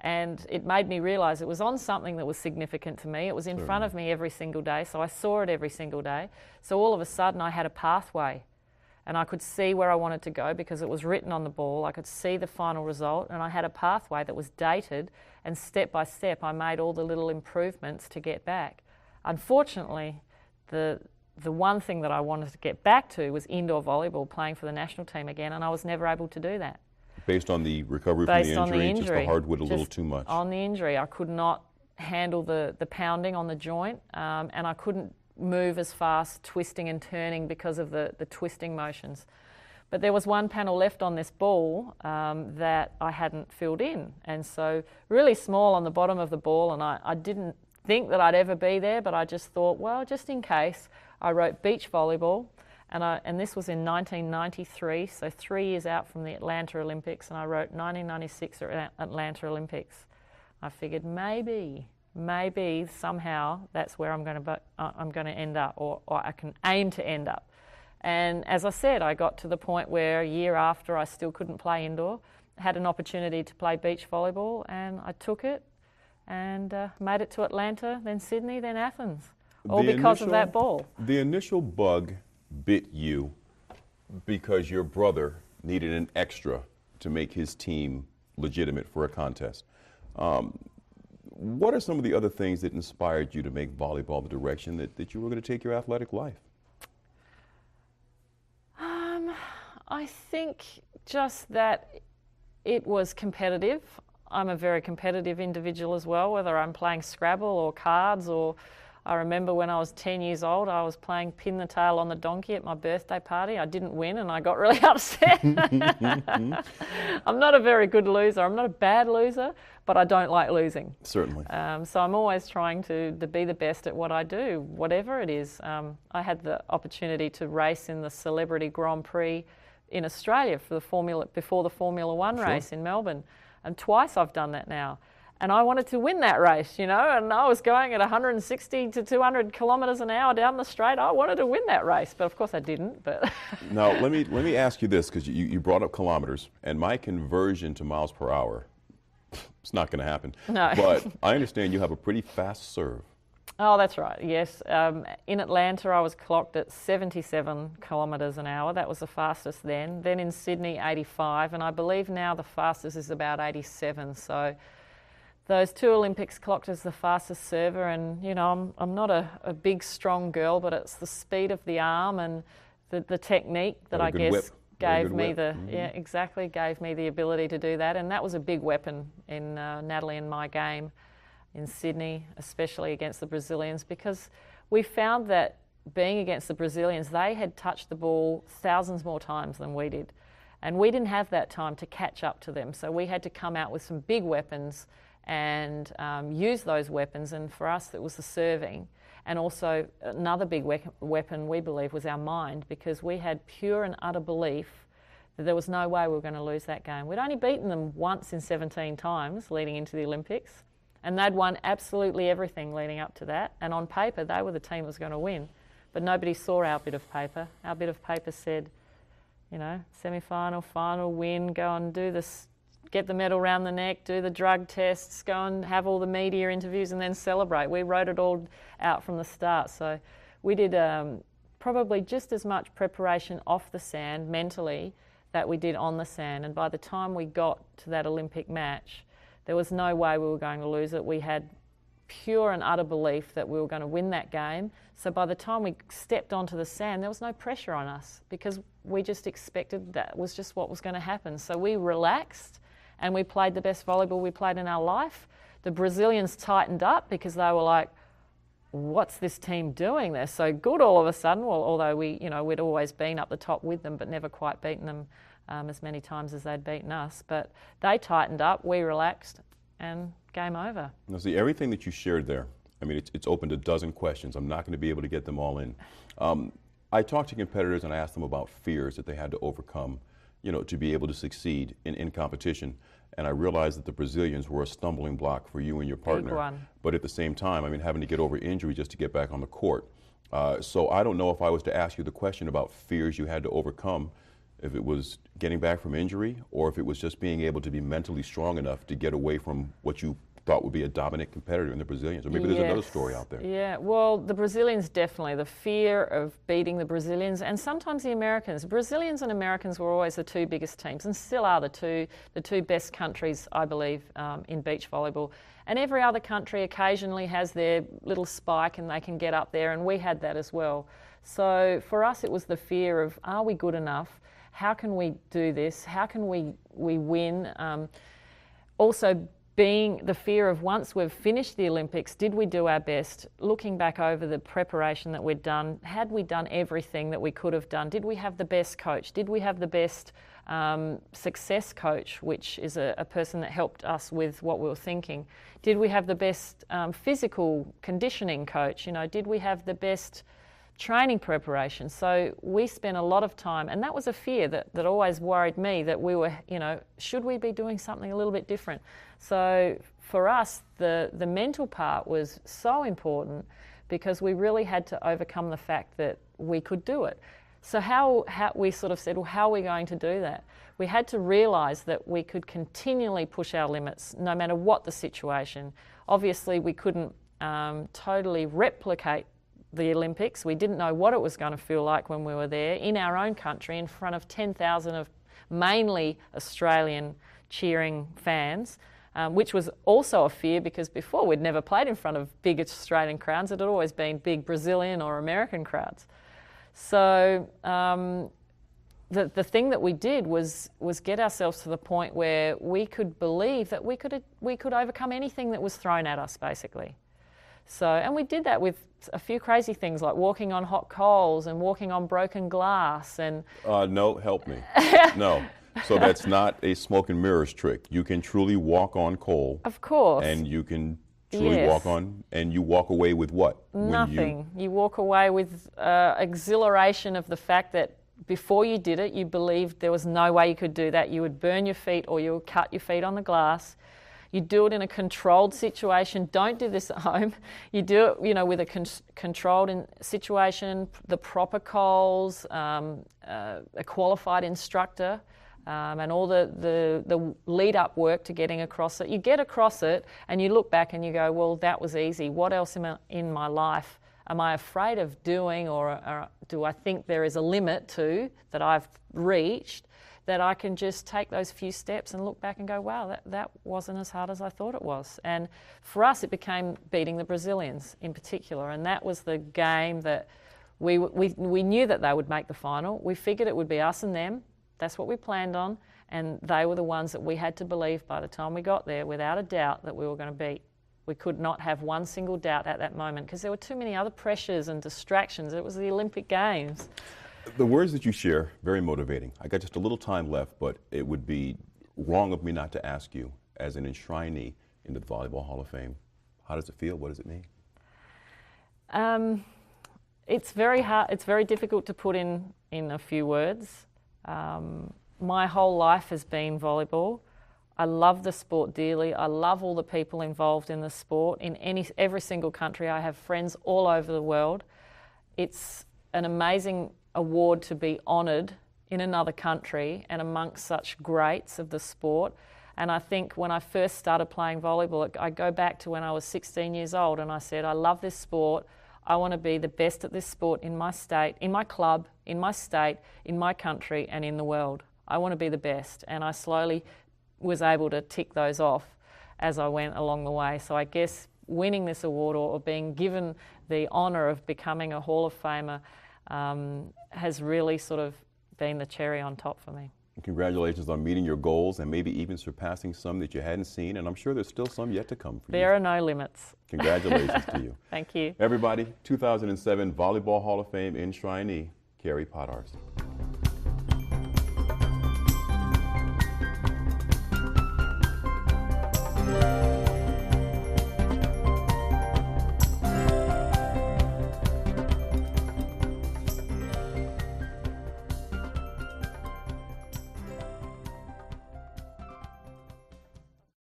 And it made me realise it was on something that was significant to me. It was in front of me every single day, so I saw it every single day. So all of a sudden I had a pathway, and I could see where I wanted to go because it was written on the ball. I could see the final result, and I had a pathway that was dated, and step by step I made all the little improvements to get back. Unfortunately, the one thing that I wanted to get back to was indoor volleyball, playing for the national team again, and I was never able to do that. Based on the recovery from the injury, just the hardwood a little too much? On the injury. I could not handle the pounding on the joint, and I couldn't move as fast, twisting and turning because of the twisting motions. But there was one panel left on this ball that I hadn't filled in, and so really small on the bottom of the ball, and I didn't think that I'd ever be there, but I just thought, well, just in case, I wrote beach volleyball. And this was in 1993, so 3 years out from the Atlanta Olympics, and I wrote 1996 Atlanta Olympics. I figured maybe somehow that's where I'm going to end up, or I can aim to end up. And as I said, I got to the point where a year after I still couldn't play indoor, had an opportunity to play beach volleyball, and I took it and made it to Atlanta, then Sydney, then Athens, all because of that ball. The initial bug bit you because your brother needed an extra to make his team legitimate for a contest. What are some of the other things that inspired you to make volleyball the direction that you were going to take your athletic life? I think just that it was competitive. I'm a very competitive individual as well, whether I'm playing Scrabble or cards, or I remember when I was 10 years old, I was playing pin the tail on the donkey at my birthday party. I didn't win and I got really upset. I'm not a very good loser. I'm not a bad loser, but I don't like losing. Certainly. So I'm always trying to be the best at what I do, whatever it is. I had the opportunity to race in the Celebrity Grand Prix in Australia before the Formula One race in Melbourne. And twice I've done that now. And I wanted to win that race, and I was going at 160 to 200 kilometres an hour down the straight. I wanted to win that race, but of course I didn't. But now let me ask you this, because you brought up kilometres, and my conversion to miles per hour, it's not going to happen. No. But I understand you have a pretty fast serve. Oh, that's right, yes. In Atlanta I was clocked at 77 kilometres an hour. That was the fastest then. Then in Sydney, 85, and I believe now the fastest is about 87. So those two Olympics clocked as the fastest server, and I'm not a big strong girl, but it's the speed of the arm and the technique that I guess gave me gave me the ability to do that, and that was a big weapon in Natalie and my game in Sydney, especially against the Brazilians, because we found that being against the Brazilians, they had touched the ball thousands more times than we did, and we didn't have that time to catch up to them, so we had to come out with some big weapons and use those weapons, and for us it was the serving. And also another big weapon we believe was our mind, because we had pure and utter belief that there was no way we were going to lose that game. We'd only beaten them once in 17 times leading into the Olympics, and they'd won absolutely everything leading up to that, and on paper they were the team that was going to win, but nobody saw our bit of paper. Our bit of paper said, semi-final, final, win, go and do this, get the medal round the neck, do the drug tests, go and have all the media interviews and then celebrate. We wrote it all out from the start. So we did probably just as much preparation off the sand mentally that we did on the sand. And by the time we got to that Olympic match, there was no way we were going to lose it. We had pure and utter belief that we were going to win that game. So by the time we stepped onto the sand, there was no pressure on us, because we just expected that was just what was going to happen. So we relaxed, and we played the best volleyball we played in our life. The Brazilians tightened up because they were like, what's this team doing? They're so good all of a sudden. Well, although we'd always been up the top with them, but never quite beaten them as many times as they'd beaten us. But they tightened up, we relaxed, and game over. Now see, everything that you shared there, I mean, it's opened a dozen questions. I'm not going to be able to get them all in. I talked to competitors and I asked them about fears that they had to overcome, to be able to succeed in competition. And I realized that the Brazilians were a stumbling block for you and your partner. Big one. But at the same time, having to get over injury just to get back on the court. So I don't know if I was to ask you the question about fears you had to overcome, if it was getting back from injury, or if it was just being able to be mentally strong enough to get away from what you thought would be a dominant competitor in the Brazilians. Or maybe there's another story out there. Yeah, well, the Brazilians definitely, the fear of beating the Brazilians and sometimes the Americans. Brazilians and Americans were always the two biggest teams and still are the two best countries, I believe, in beach volleyball. And every other country occasionally has their little spike and they can get up there, and we had that as well. So for us it was the fear of, are we good enough? How can we do this? How can we win? Also being the fear of, once we've finished the Olympics, did we do our best? Looking back over the preparation that we'd done, had we done everything that we could have done? Did we have the best coach? Did we have the best success coach, which is a person that helped us with what we were thinking? Did we have the best physical conditioning coach? You know, did we have the best training preparation? So we spent a lot of time, and that was a fear that always worried me, that we were, you know, should we be doing something a little bit different? So for us, the mental part was so important, because we really had to overcome the fact that we could do it. So how we sort of said, well, how are we going to do that? We had to realise that we could continually push our limits no matter what the situation. Obviously we couldn't totally replicate the Olympics. We didn't know what it was going to feel like when we were there in our own country in front of 10,000 of mainly Australian cheering fans, which was also a fear, because before we'd never played in front of big Australian crowds. It had always been big Brazilian or American crowds. So the thing that we did was get ourselves to the point where we could believe that we could overcome anything that was thrown at us, basically. So, and we did that with a few crazy things like walking on hot coals and walking on broken glass and... No, help me. No. So that's not a smoke and mirrors trick. You can truly walk on coal. Of course. And you can truly walk on, and you walk away with what? Nothing. You walk away with exhilaration of the fact that before you did it, you believed there was no way you could do that. You would burn your feet or you would cut your feet on the glass. You do it in a controlled situation. Don't do this at home. You do it, you know, with a controlled situation, the proper coals, a qualified instructor, and all the lead-up work to getting across it. You get across it and you look back and you go, well, that was easy. What else in my life am I afraid of doing, or do I think there is a limit to that I've reached, that I can just take those few steps and look back and go, wow, that wasn't as hard as I thought it was. And for us, it became beating the Brazilians in particular. And that was the game that we knew that they would make the final. We figured it would be us and them. That's what we planned on. And they were the ones that we had to believe by the time we got there, without a doubt, that we were going to beat. We could not have one single doubt at that moment, because there were too many other pressures and distractions. It was the Olympic Games. The words that you share, very motivating. I got just a little time left, but it would be wrong of me not to ask you, as an enshrinee into the Volleyball Hall of Fame, how does it feel? What does it mean? It's very hard. It's very difficult to put in a few words. My whole life has been volleyball. I love the sport dearly. I love all the people involved in the sport. In every single country, I have friends all over the world. It's an amazing award to be honoured in another country and amongst such greats of the sport. And I think when I first started playing volleyball, I go back to when I was 16 years old, and I said, I love this sport. I want to be the best at this sport in my state, in my club, in my state, in my country, and in the world. I want to be the best. And I slowly was able to tick those off as I went along the way. So I guess winning this award, or being given the honour of becoming a Hall of Famer, has really sort of been the cherry on top for me. Congratulations on meeting your goals and maybe even surpassing some that you hadn't seen, and I'm sure there's still some yet to come for you. There are no limits. Congratulations to you. Thank you. Everybody, 2007 Volleyball Hall of Fame enshrinee, Kerri Pottharst.